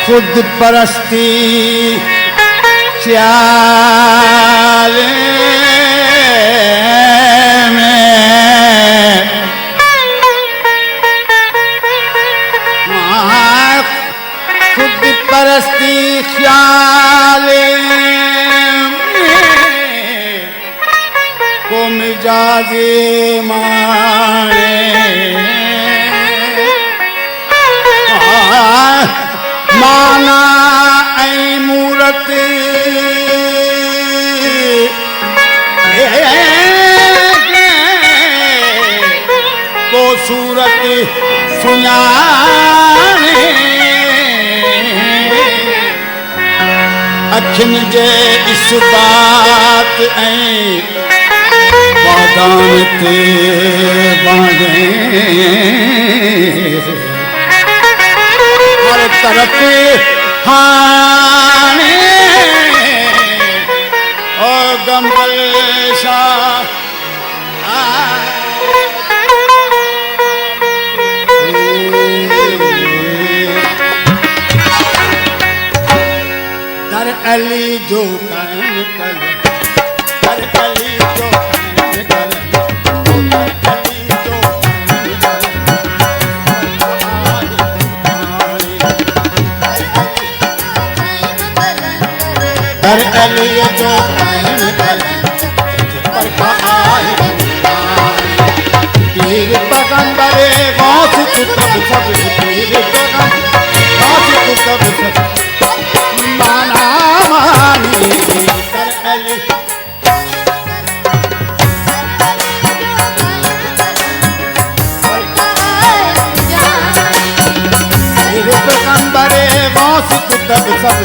खुद परस्ती ख्याले में खुद परस्ती ख्याले में को मिजाजे मारे माना ऐ मूरत को सूरत सुञाणे अखिन जे इस्बात ऐं वादान ते बांधे हर तरफ हाने ओ गंबल शाह दर अली जो कायम कर दर अली जो कायम कर दर अली जो कायम कर पर आए पीर पैगंबरे गौस कुतुब सब पीर पैगंबर गौस कुतुब सब माना मानी दर अली पीर पैगंबरे गौस कुतुब सब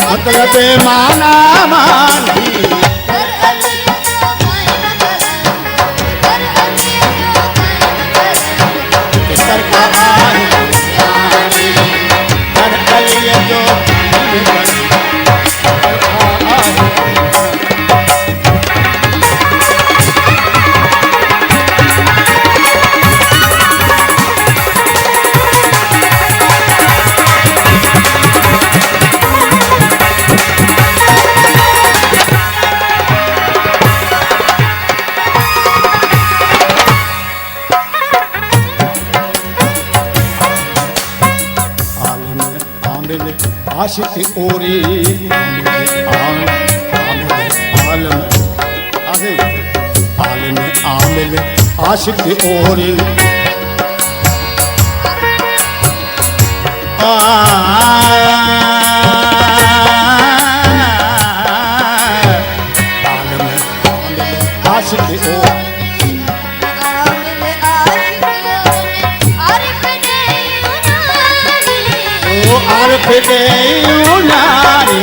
मतलब माना मानी आशिक ओरी आलम आमिल आशिक ओरी आलम आशिक ओरी आरफ दे उनारी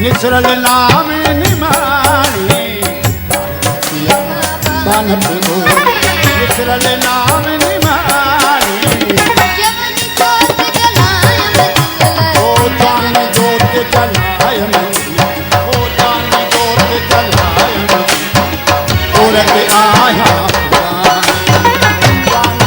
निसरल नाम निमानी बानप निसरल नाम निमानी ओ जान जोत जलाय ओ जान जोत जलाय औरत आया जान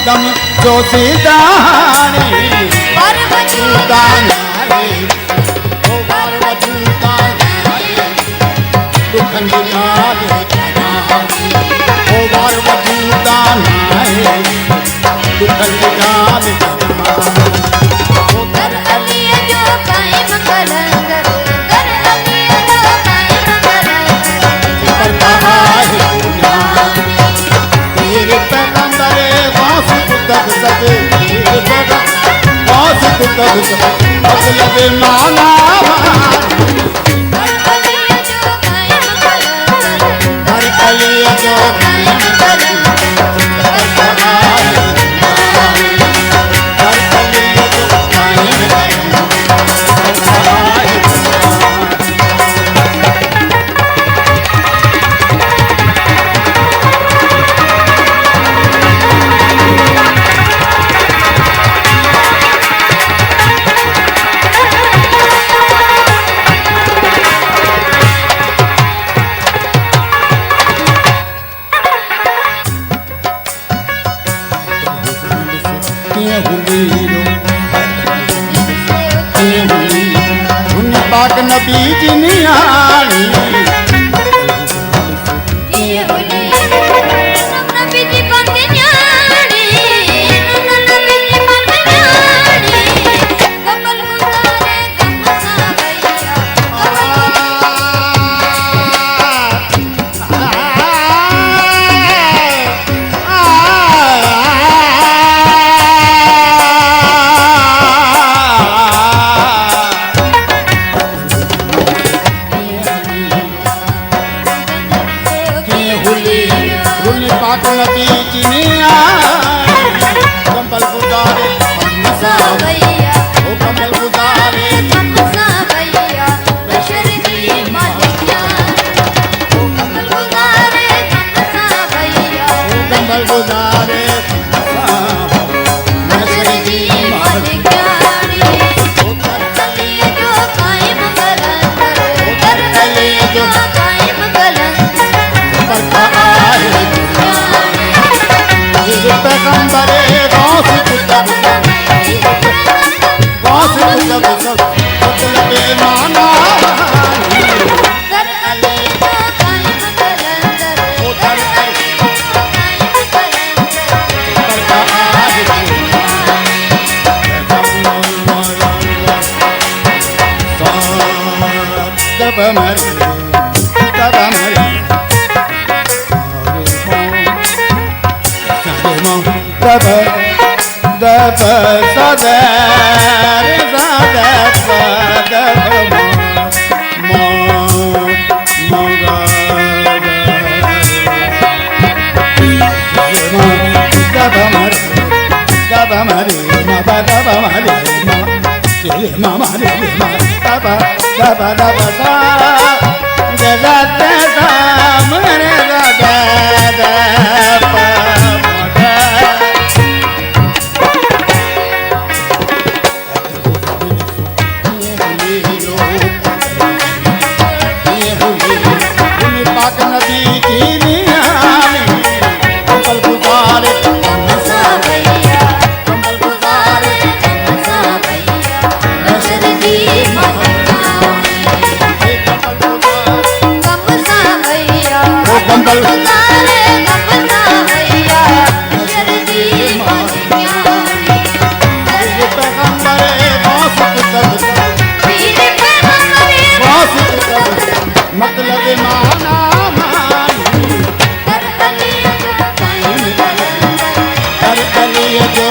दम जो सीतानी वर वजूदा नारे ओ वर वजूदा नारे दुख निकाले ओ वर वजूदा नारे दुख निकाले कर अली जो कायम कलंदर कर अली जो कायम कलंदर पर कहा है तेरे पैगंबर वासित तब सब तेरे पैगंबर वासित तब सब मतलब माना कर अली जो कायम कलंदर हर अली जो कायम कलंदर पर कहा है हर अली जो कायम पाक नबी जी नियाणी ये होली नबी जी बंदे न्याणी नबी जी बंदे न्याणी कमल गुजारे गम सा भैया पाक नबी जी नियाणी कंबल गुजारे हम सा भैया ओ कंबल गुजारे गम सा भैया बशर जी मालिक ओ कमल गुजारे गम सा भैया ओ कंबल गुजारे बशर जी मालिक ओ कर अली जो कायम कलंदर कर अली जो कायम कलंदर पर कहा है तेरे पैगंबर वासित तब सब वासित तब सब मतलब माना कर अली जो कायम कलंदर कर अली जो कायम कलंदर पर कहा है तब मर तब मर दब दब सदर सदर सदब दब मर दब मरे दब दब मरे मामा रे दब दब दब सा जगत सा मरे दब दब पाक नबी जी नियाणी कंबल गुजारे हम सा भैया कंबल गुजारे गम सा भैया बशर जी मालिक कंबल गुजारे गम सा भैया ओ कंबल गुजारे गम सा भैया बशर जी मालिक तेरे पैगंबर वासित तब सब पीर पैगंबर वासित तब मतलब माना कर अली जो कायम कलंदर हर अली जो